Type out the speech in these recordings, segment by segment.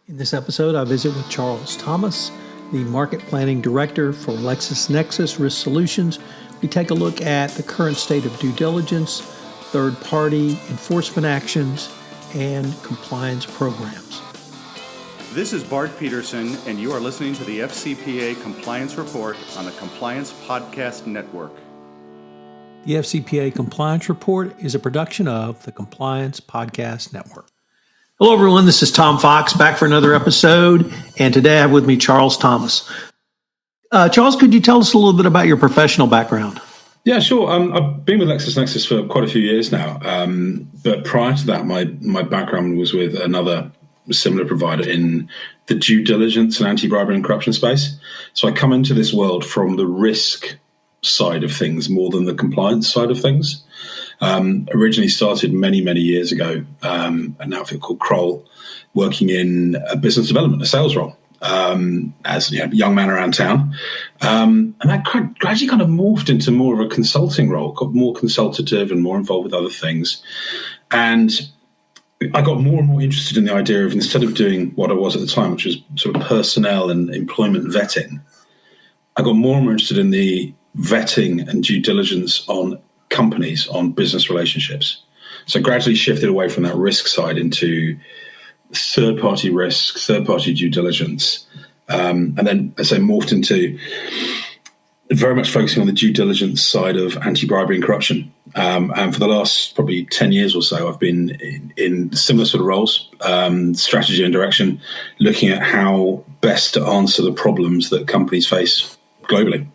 In this episode, I visit with Charles Thomas, the Market Planning Director for LexisNexis Risk Solutions. We take a look at the current state of due diligence, third-party enforcement actions, and compliance programs. This is Bart Peterson, and you are listening to the FCPA Compliance Report on the Compliance Podcast Network. The FCPA Compliance Report is a production of the Compliance Podcast Network. Hello, everyone. This is Tom Fox back for another episode, and today I have with me Charles Thomas. Charles, could you tell us a little bit about your professional background? Yeah, sure. I've been with LexisNexis for quite a few years now, but prior to that, my background was with another similar provider in the due diligence and anti-bribery and corruption space. So I come into this world from the risk side of things more than the compliance side of things. Originally started many years ago, an outfit called Kroll, working in business development, a sales role, as a young man around town. And that gradually kind of morphed into more of a consulting role, got more consultative and more involved with other things. And I got more and more interested in the idea of, instead of doing what I was at the time, which was sort of personnel and employment vetting, I got more and more interested in the vetting and due diligence on companies, on business relationships. So gradually shifted away from that risk side into third-party risk, third-party due diligence, and then, as I morphed into very much focusing on the due diligence side of anti-bribery and corruption. And for the last probably 10 years or so, I've been in similar sort of roles, strategy and direction, looking at how best to answer the problems that companies face globally.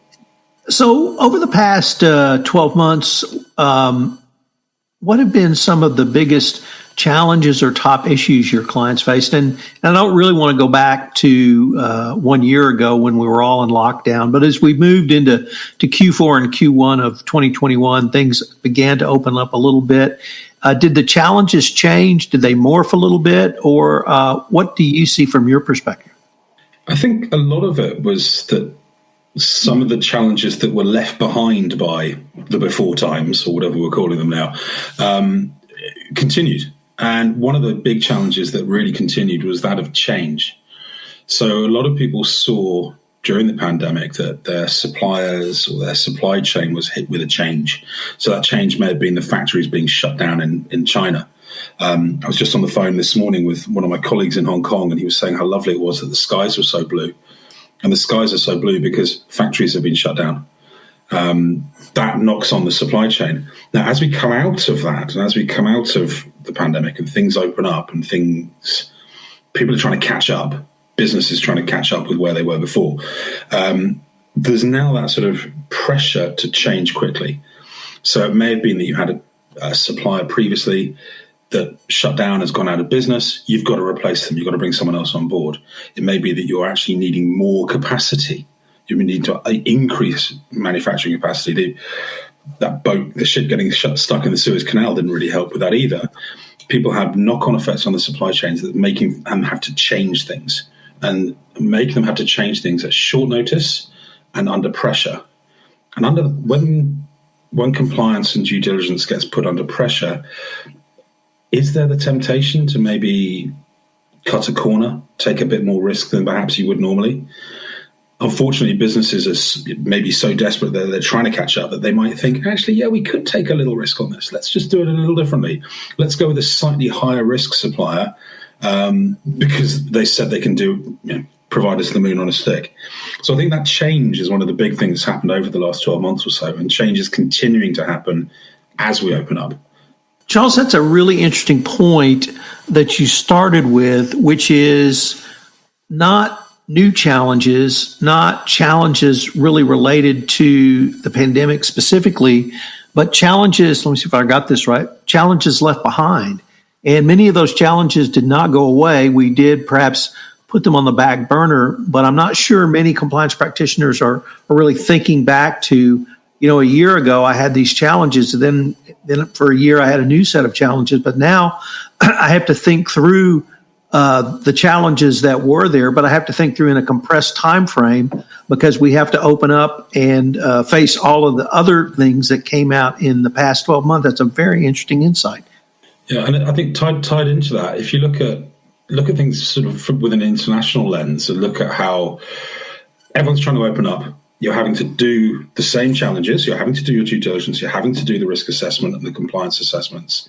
So over the past 12 months, what have been some of the biggest challenges or top issues your clients faced? And I don't really want to go back to 1 year ago when we were all in lockdown, but as we moved into Q4 and Q1 of 2021, things began to open up a little bit. Did the challenges change? Did they morph a little bit? Or what do you see from your perspective? I think a lot of it was that some of the challenges that were left behind by the before times, or whatever we're calling them now, continued. And one of the big challenges that really continued was that of change. So a lot of people saw during the pandemic that their suppliers or their supply chain was hit with a change. So that change may have been the factories being shut down in China. I was just on the phone this morning with one of my colleagues in Hong Kong, and he was saying how lovely it was that the skies were so blue. And the skies are so blue because factories have been shut down. That knocks on the supply chain. Now, as we come out of that, and as we come out of the pandemic and things open up and people are trying to catch up, businesses trying to catch up with where they were before, there's now that sort of pressure to change quickly. So it may have been that you had a supplier previously that shut down, has gone out of business. You've got to replace them. You've got to bring someone else on board. It may be that you're actually needing more capacity. You need to increase manufacturing capacity. The ship getting stuck in the Suez Canal didn't really help with that either. People have knock-on effects on the supply chains that making them have to change things, and make them have to change things at short notice and under pressure. And when compliance and due diligence gets put under pressure, is there the temptation to maybe cut a corner, take a bit more risk than perhaps you would normally? Unfortunately, businesses are maybe so desperate that they're trying to catch up that they might think, actually, yeah, we could take a little risk on this. Let's just do it a little differently. Let's go with a slightly higher risk supplier because they said they can provide us the moon on a stick. So I think that change is one of the big things that's happened over the last 12 months or so, and change is continuing to happen as we open up. Charles, that's a really interesting point that you started with, which is not new challenges, not challenges really related to the pandemic specifically, but challenges, let me see if I got this right, challenges left behind. And many of those challenges did not go away. We did perhaps put them on the back burner, but I'm not sure many compliance practitioners are really thinking back to, a year ago I had these challenges, and then for a year I had a new set of challenges, but now I have to think through the challenges that were there, but I have to think through in a compressed time frame because we have to open up and face all of the other things that came out in the past 12 months. That's a very interesting insight. Yeah, and I think tied into that, if you look at look at things sort of with an international lens and look at how everyone's trying to open up. You're having to do the same challenges. You're having to do your due diligence. You're having to do the risk assessment and the compliance assessments.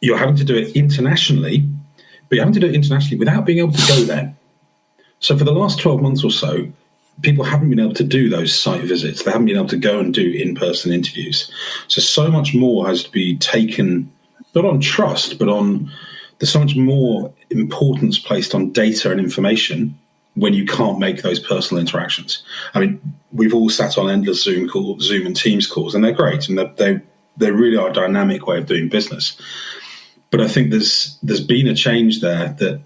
You're having to do it internationally, but you're having to do it internationally without being able to go there. So for the last 12 months or so, people haven't been able to do those site visits. They haven't been able to go and do in-person interviews. So much more has to be taken, not on trust, but there's so much more importance placed on data and information when you can't make those personal interactions. I mean, we've all sat on endless Zoom and Teams calls, and they're great, and they really are a dynamic way of doing business. But I think there's been a change there that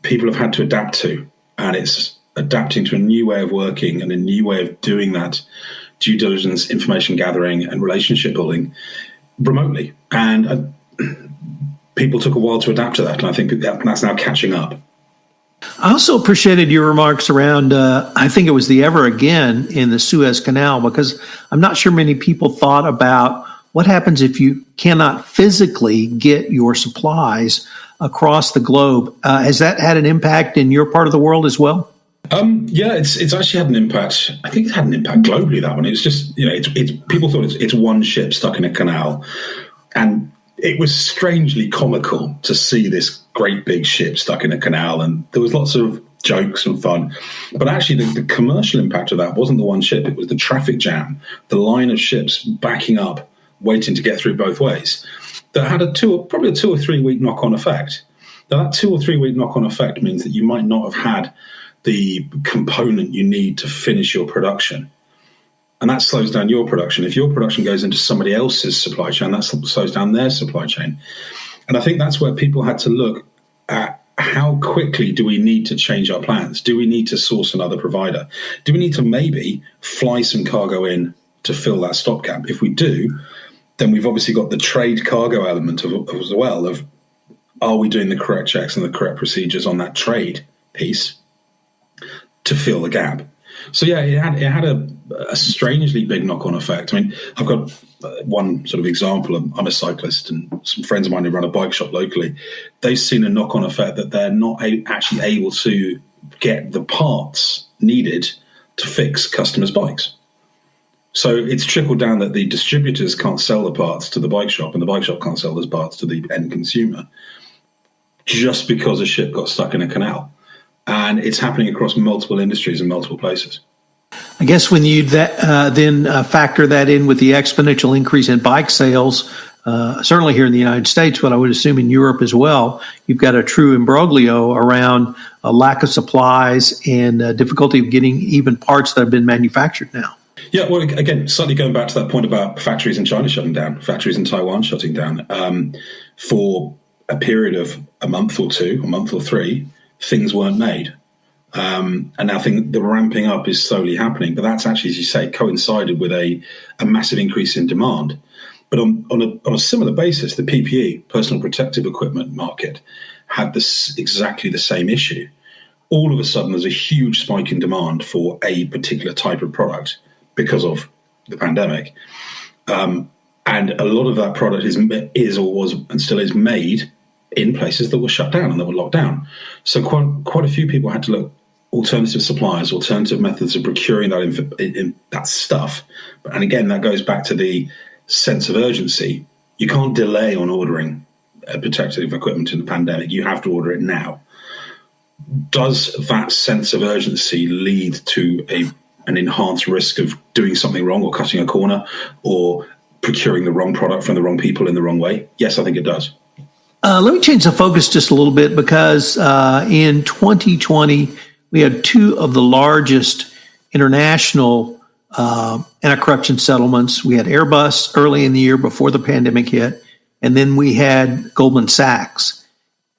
people have had to adapt to, and it's adapting to a new way of working and a new way of doing that due diligence, information gathering, and relationship building remotely. And people took a while to adapt to that, and I think that's now catching up. I also appreciated your remarks around, I think it was the ever again in the Suez Canal, because I'm not sure many people thought about what happens if you cannot physically get your supplies across the globe. Has that had an impact in your part of the world as well? Yeah, it's actually had an impact. I think it's had an impact globally, that one. It's just, it's people thought it's one ship stuck in a canal. And it was strangely comical to see this great big ship stuck in a canal, and there was lots of jokes and fun. But actually, the commercial impact of that wasn't the one ship. It was the traffic jam, the line of ships backing up, waiting to get through both ways. That had probably a 2 or 3 week knock-on effect. Now, that 2 or 3 week knock-on effect means that you might not have had the component you need to finish your production. And that slows down your production. If your production goes into somebody else's supply chain, that slows down their supply chain. And I think that's where people had to look at how quickly do we need to change our plans? Do we need to source another provider? Do we need to maybe fly some cargo in to fill that stopgap? If we do, then we've obviously got the trade cargo element as well of, are we doing the correct checks and the correct procedures on that trade piece to fill the gap? So yeah, it had a strangely big knock-on effect. I mean, I've got one sort of example. I'm a cyclist, and some friends of mine who run a bike shop locally, they've seen a knock-on effect that they're not actually able to get the parts needed to fix customers' bikes. So it's trickled down that the distributors can't sell the parts to the bike shop, and the bike shop can't sell those parts to the end consumer, just because a ship got stuck in a canal. And it's happening across multiple industries and multiple places. I guess when you then factor that in with the exponential increase in bike sales, certainly here in the United States, but I would assume in Europe as well, you've got a true imbroglio around a lack of supplies and difficulty of getting even parts that have been manufactured now. Yeah, well, again, slightly going back to that point about factories in China shutting down, factories in Taiwan shutting down, for a period of a month or two, a month or three, things weren't made. And now the ramping up is slowly happening, but that's actually, as you say, coincided with a massive increase in demand. But on a similar basis, the PPE, personal protective equipment market, had exactly the same issue. All of a sudden, there's a huge spike in demand for a particular type of product because of the pandemic. And a lot of that product is or was and still is made in places that were shut down and that were locked down. So quite a few people had to look alternative suppliers, alternative methods of procuring that stuff. And again, that goes back to the sense of urgency. You can't delay on ordering protective equipment in the pandemic. You have to order it now. Does that sense of urgency lead to an enhanced risk of doing something wrong or cutting a corner or procuring the wrong product from the wrong people in the wrong way? Yes, I think it does. Let me change the focus just a little bit, because in 2020, we had two of the largest international anti-corruption settlements. We had Airbus early in the year before the pandemic hit, and then we had Goldman Sachs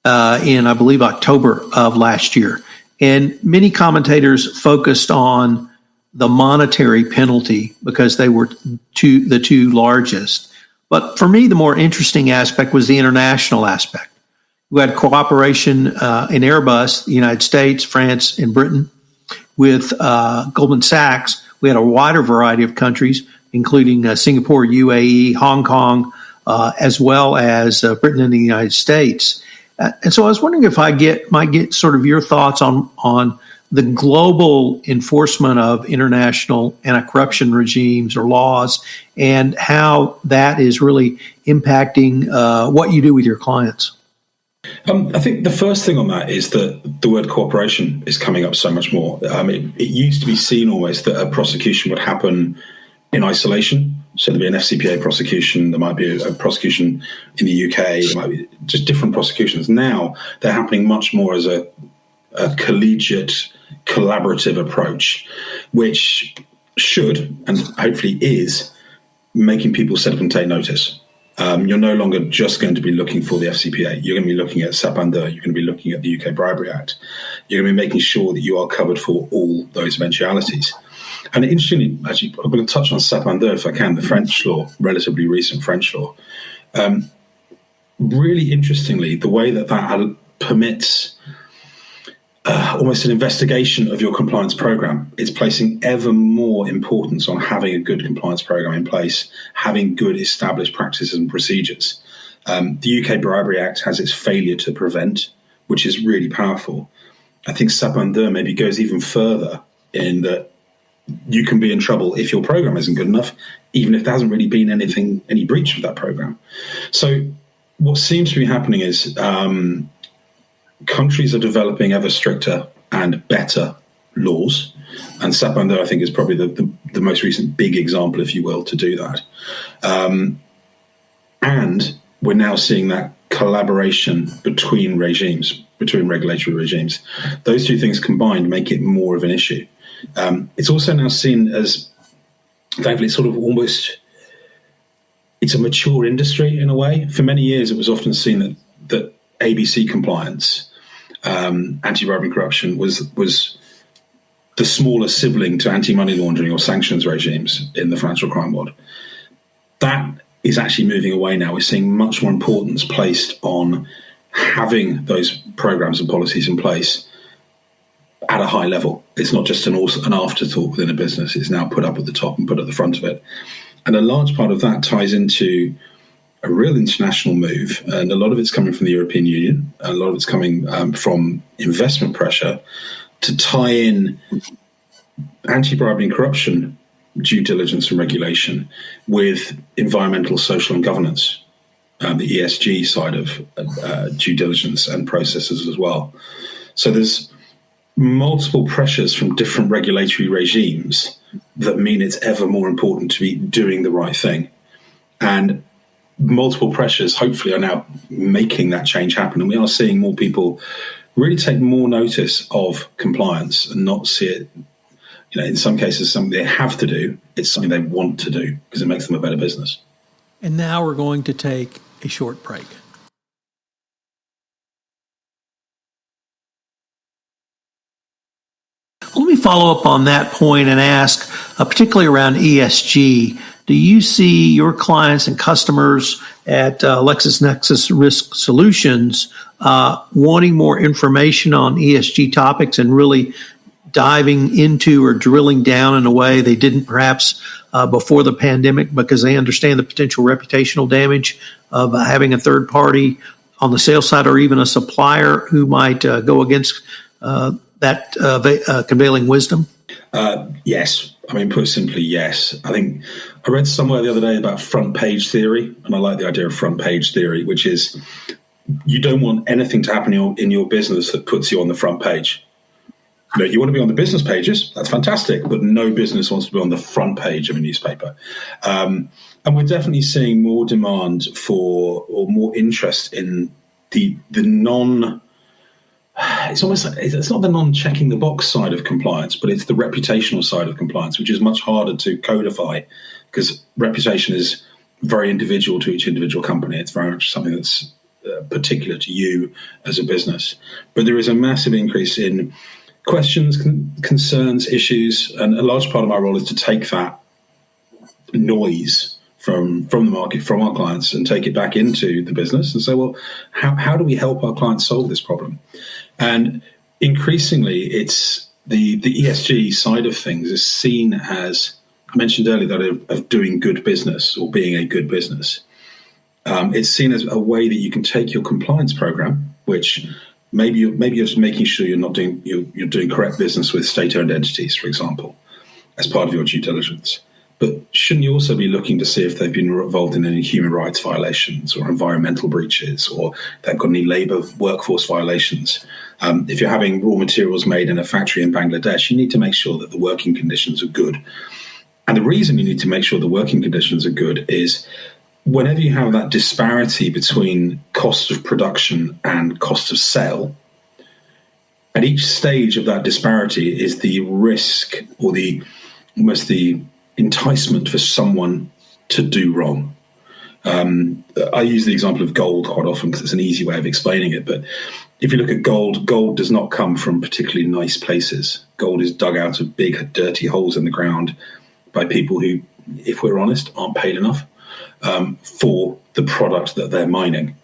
in, I believe, October of last year. And many commentators focused on the monetary penalty because they were the two largest. But for me, the more interesting aspect was the international aspect. We had cooperation in Airbus, the United States, France, and Britain. With Goldman Sachs, we had a wider variety of countries, including Singapore, UAE, Hong Kong, as well as Britain and the United States. And so I was wondering if might get sort of your thoughts on the global enforcement of international anti-corruption regimes or laws and how that is really impacting what you do with your clients. I think the first thing on that is that the word cooperation is coming up so much more. It used to be seen almost that a prosecution would happen in isolation. So there'd be an FCPA prosecution, there might be a prosecution in the UK, there might be just different prosecutions. Now they're happening much more as a collegiate, collaborative approach, which should, and hopefully is, making people set up and take notice. You're no longer just going to be looking for the FCPA. You're going to be looking at SAP-under. You're going to be looking at the UK Bribery Act. You're going to be making sure that you are covered for all those eventualities. And interestingly, actually, I'm going to touch on SAP-under if I can, the French law, relatively recent French law. Really interestingly, the way that permits almost an investigation of your compliance program. It's placing ever more importance on having a good compliance program in place, having good established practices and procedures. The UK Bribery Act has its failure to prevent, which is really powerful. I think SAP-under maybe goes even further in that you can be in trouble if your program isn't good enough, even if there hasn't really been any breach of that program. So what seems to be happening is countries are developing ever stricter and better laws, and SAP-under, I think, is probably the most recent big example, if you will, to do that. And we're now seeing that collaboration between regimes, between regulatory regimes. Those two things combined make it more of an issue. It's also now seen as, thankfully, it's sort of almost, it's a mature industry in a way. For many years, it was often seen that ABC compliance, anti-bribery corruption, was the smaller sibling to anti-money laundering or sanctions regimes in the financial crime world. That is actually moving away now. We're seeing much more importance placed on having those programs and policies in place at a high level. It's not just an afterthought within a business. It's now put up at the top and put at the front of it. And a large part of that ties into a real international move, and a lot of it's coming from the European Union, and a lot of it's coming from investment pressure to tie in anti-bribery and corruption due diligence and regulation with environmental, social and governance, the ESG side of due diligence and processes as well. So there's multiple pressures from different regulatory regimes that mean it's ever more important to be doing the right thing. And multiple pressures, hopefully, are now making that change happen. And we are seeing more people really take more notice of compliance and not see it, in some cases, something they have to do. It's something they want to do because it makes them a better business. And now we're going to take a short break. Let me follow up on that point and ask, particularly around ESG, do you see your clients and customers at LexisNexis Risk Solutions wanting more information on ESG topics and really diving into or drilling down in a way they didn't perhaps before the pandemic because they understand the potential reputational damage of having a third party on the sales side or even a supplier who might go against that prevailing wisdom? Yes. I mean, put simply, yes. I think I read somewhere the other day about front page theory, and I like the idea of front page theory, which is you don't want anything to happen in your business that puts you on the front page. You want to be on the business pages, that's fantastic, but no business wants to be on the front page of a newspaper. And we're definitely seeing more demand for, or more interest in the non... It's almost like, it's not the non-checking the box side of compliance, but it's the reputational side of compliance, which is much harder to codify because reputation is very individual to each individual company. It's very much something that's particular to you as a business. But there is a massive increase in questions, concerns, issues, and a large part of my role is to take that noise from the market, from our clients, and take it back into the business and say, well, how do we help our clients solve this problem? And increasingly, it's the ESG side of things is seen as, I mentioned earlier, that of doing good business or being a good business. It's seen as a way that you can take your compliance program, which maybe you're just making sure you're doing correct business with state-owned entities, for example, as part of your due diligence. But shouldn't you also be looking to see if they've been involved in any human rights violations or environmental breaches, or they've got any labour workforce violations? If you're having raw materials made in a factory in Bangladesh, you need to make sure that the working conditions are good. And the reason you need to make sure the working conditions are good is whenever you have that disparity between cost of production and cost of sale, at each stage of that disparity is the risk or almost the enticement for someone to do wrong. I use the example of gold quite often because it's an easy way of explaining it. But if you look at gold does not come from particularly nice places. Gold is dug out of big, dirty holes in the ground by people who, if we're honest, aren't paid enough for the product that they're mining.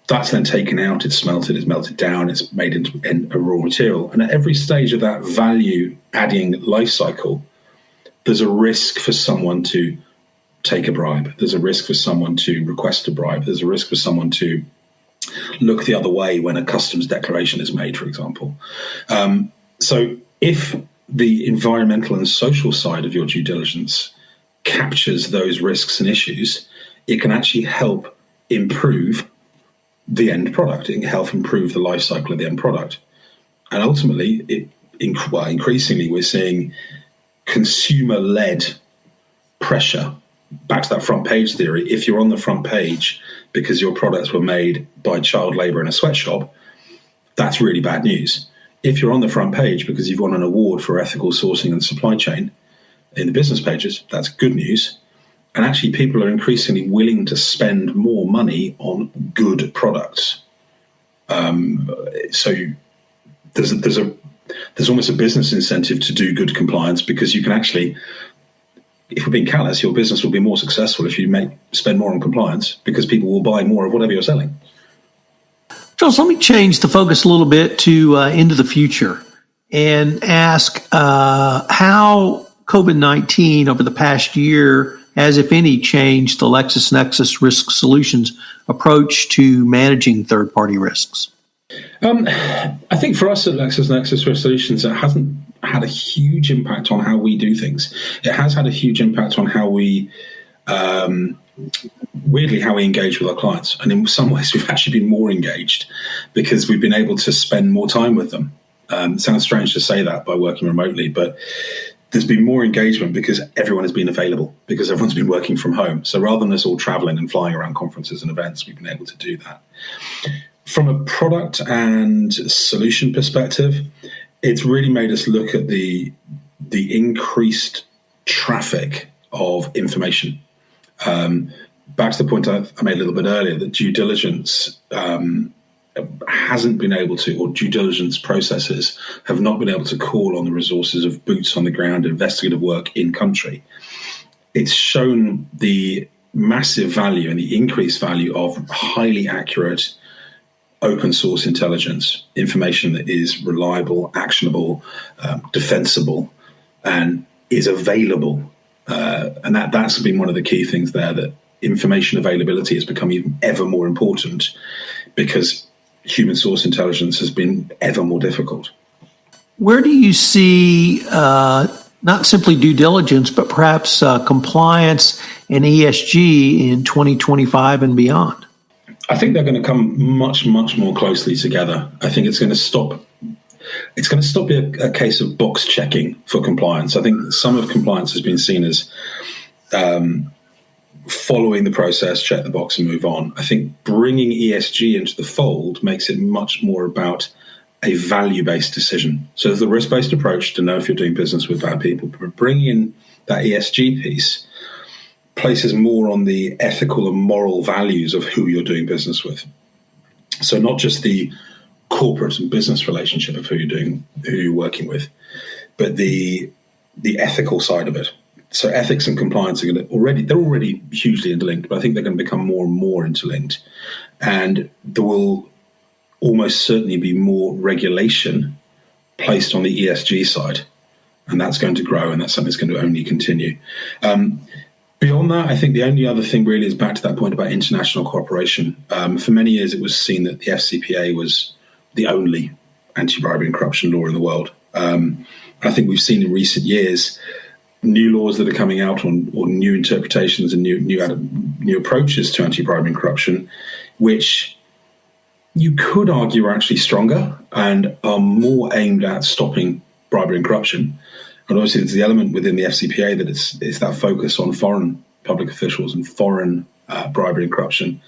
That's then taken out, it's smelted, it's melted down, it's made into a raw material. And at every stage of that value-adding life cycle, there's a risk for someone to take a bribe. There's a risk for someone to request a bribe. There's a risk for someone to look the other way when a customs declaration is made, for example. So if the environmental and social side of your due diligence captures those risks and issues, it can actually help improve the end product. It can help improve the life cycle of the end product. And ultimately, increasingly, we're seeing consumer-led pressure. Back to that front page theory, if you're on the front page because your products were made by child labour in a sweatshop, that's really bad news. If you're on the front page because you've won an award for ethical sourcing and supply chain in the business pages, that's good news. And actually, people are increasingly willing to spend more money on good products. So there's almost a business incentive to do good compliance, because you can actually, if we're being callous, your business will be more successful if you spend more on compliance, because people will buy more of whatever you're selling. Charles, let me change the focus a little bit to into the future and ask how COVID-19 over the past year has, if any, changed the LexisNexis Risk Solutions approach to managing third-party risks. I think for us at LexisNexis Risk Solutions, it hasn't had a huge impact on how we do things. It has had a huge impact on how we, weirdly, how we engage with our clients. And in some ways, we've actually been more engaged because we've been able to spend more time with them. It sounds strange to say that by working remotely, but there's been more engagement because everyone has been available, because everyone's been working from home. So rather than us all traveling and flying around conferences and events, we've been able to do that. From a product and solution perspective, it's really made us look at the increased traffic of information. Back to the point I made a little bit earlier, that due diligence hasn't been able to, or due diligence processes have not been able to call on the resources of boots on the ground investigative work in country. It's shown the massive value and the increased value of highly accurate open source intelligence, information that is reliable, actionable, defensible, and is available. And that's been one of the key things there, that information availability has become even ever more important because human source intelligence has been ever more difficult. Where do you see not simply due diligence, but perhaps compliance and ESG in 2025 and beyond? I think they're going to come much, much more closely together. I think it's going to stop. It's going to stop being a case of box checking for compliance. I think some of compliance has been seen as following the process, check the box and move on. I think bringing ESG into the fold makes it much more about a value-based decision. So there's the risk-based approach to know if you're doing business with bad people, but bringing in that ESG piece places more on the ethical and moral values of who you're doing business with. So not just the corporate and business relationship of who you're working with, but the ethical side of it. So ethics and compliance they're already hugely interlinked, but I think they're going to become more and more interlinked. And there will almost certainly be more regulation placed on the ESG side. And that's going to grow, and that's something that's going to only continue. Beyond that, I think the only other thing really is back to that point about international cooperation. For many years, it was seen that the FCPA was the only anti-bribery and corruption law in the world. I think we've seen in recent years new laws that are coming out or new interpretations and new approaches to anti-bribery and corruption, which you could argue are actually stronger and are more aimed at stopping bribery and corruption. And obviously, there's the element within the FCPA that it's that focus on foreign public officials and foreign bribery and corruption.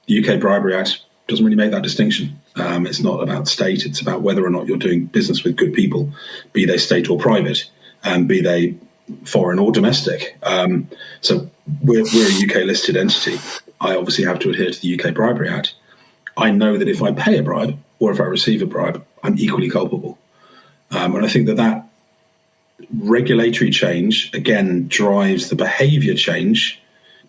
The UK Bribery Act doesn't really make that distinction. It's not about state. It's about whether or not you're doing business with good people, be they state or private, and be they foreign or domestic. So we're a UK-listed entity. I obviously have to adhere to the UK Bribery Act. I know that if I pay a bribe or if I receive a bribe, I'm equally culpable. And I think that regulatory change, again, drives the behavior change,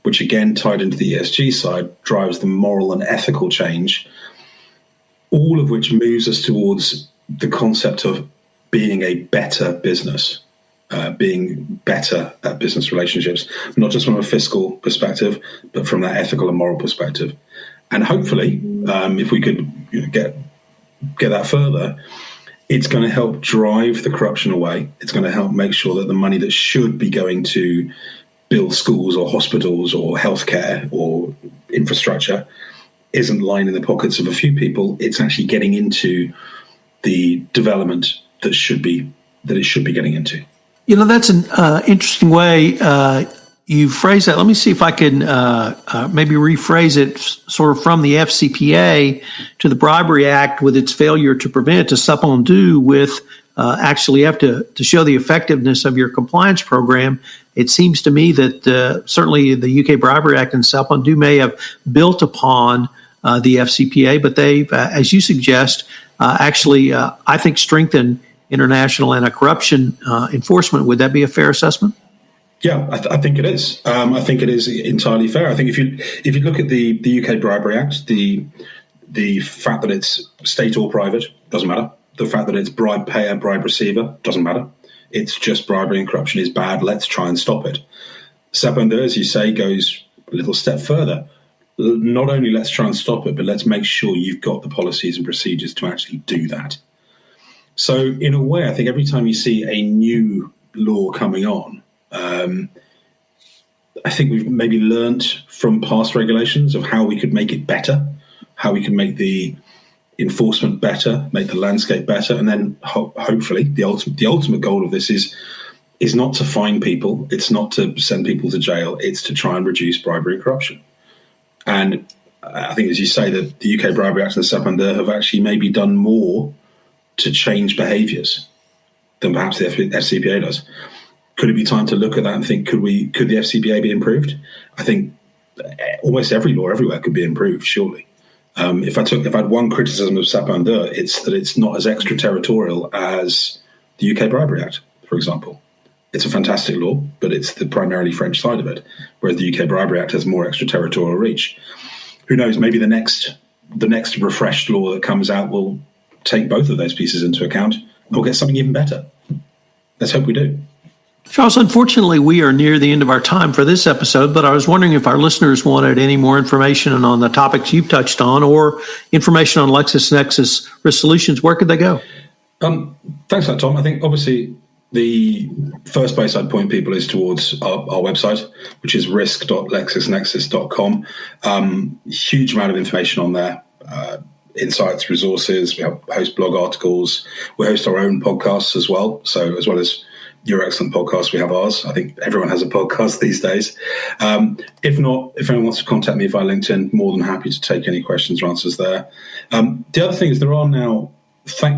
which again, tied into the ESG side, drives the moral and ethical change, all of which moves us towards the concept of being a better business, being better at business relationships, not just from a fiscal perspective, but from that ethical and moral perspective. And hopefully, if we could get that further, it's going to help drive the corruption away. It's going to help make sure that the money that should be going to build schools or hospitals or healthcare or infrastructure isn't lying in the pockets of a few people. It's actually getting into the development that it should be getting into. That's an interesting way you phrase that. Let me see if I can maybe rephrase it sort of from the FCPA to the Bribery Act with its failure to prevent, to supplement with actually have to show the effectiveness of your compliance program. It seems to me that certainly the UK Bribery Act and supplement may have built upon the FCPA, but they've, as you suggest, actually, I think, strengthened international anti-corruption enforcement. Would that be a fair assessment? Yeah, I think it is. I think it is entirely fair. I think if you look at the UK Bribery Act, the fact that it's state or private doesn't matter. The fact that it's bribe payer, bribe receiver doesn't matter. It's just bribery and corruption is bad. Let's try and stop it. Sapender, as you say, goes a little step further. Not only let's try and stop it, but let's make sure you've got the policies and procedures to actually do that. So in a way, I think every time you see a new law coming on, I think we've maybe learnt from past regulations of how we could make it better, how we can make the enforcement better, make the landscape better, and then hopefully the ultimate goal of this is not to fine people, it's not to send people to jail, it's to try and reduce bribery and corruption. And I think, as you say, that the UK Bribery Act and the Sapender have actually maybe done more to change behaviours than perhaps the FCPA does. Could it be time to look at that and think, could the FCPA be improved? I think almost every law everywhere could be improved, surely. If I had one criticism of Sapender, it's that it's not as extraterritorial as the UK Bribery Act, for example. It's a fantastic law, but it's the primarily French side of it, whereas the UK Bribery Act has more extraterritorial reach. Who knows, maybe the next refreshed law that comes out will take both of those pieces into account and we'll get something even better. Let's hope we do. Charles, unfortunately, we are near the end of our time for this episode, but I was wondering if our listeners wanted any more information on the topics you've touched on or information on LexisNexis Risk Solutions. Where could they go? Thanks for that, Tom. I think obviously the first place I'd point people is towards our website, which is risk.lexisnexis.com. Huge amount of information on there. Insights, resources. We host blog articles. We host our own podcasts as well. So as well as your excellent podcast, we have ours. I think everyone has a podcast these days. If not, if anyone wants to contact me via LinkedIn, more than happy to take any questions or answers there. The other thing is there are now,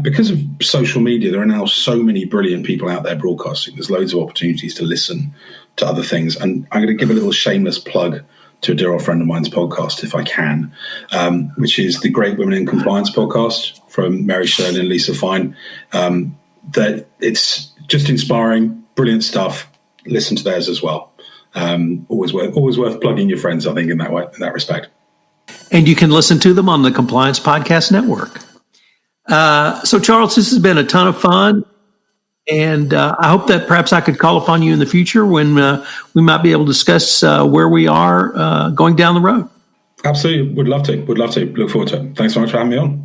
because of social media, there are now so many brilliant people out there broadcasting. There's loads of opportunities to listen to other things. And I'm going to give a little shameless plug to a dear old friend of mine's podcast, if I can, which is the Great Women in Compliance podcast from Mary Shirley and Lisa Fine. That it's just inspiring, brilliant stuff. Listen to theirs as well. Always worth plugging your friends, I think, in that respect. And you can listen to them on the Compliance Podcast Network. So, Charles, this has been a ton of fun. And I hope that perhaps I could call upon you in the future when we might be able to discuss where we are going down the road. Absolutely. Would love to. Look forward to it. Thanks so much for having me on.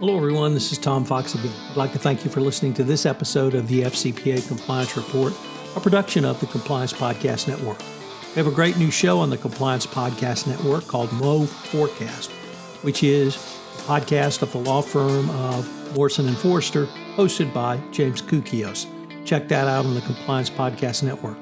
Hello, everyone. This is Tom Fox again. I'd like to thank you for listening to this episode of the FCPA Compliance Report, a production of the Compliance Podcast Network. We have a great new show on the Compliance Podcast Network called Mo Forecast, which is a podcast of the law firm of Morrison & Forster, hosted by James Koukios. Check that out on the Compliance Podcast Network.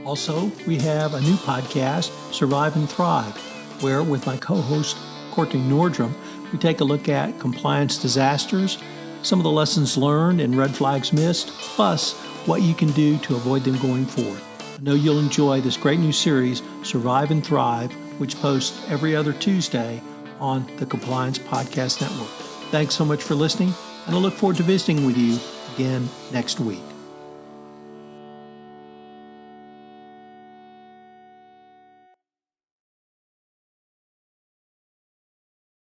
Also, we have a new podcast, Survive and Thrive, where with my co-host, Courtney Nordrum, we take a look at compliance disasters, some of the lessons learned and red flags missed, plus what you can do to avoid them going forward. I know you'll enjoy this great new series, Survive and Thrive, which posts every other Tuesday on the Compliance Podcast Network. Thanks so much for listening, and I look forward to visiting with you again next week.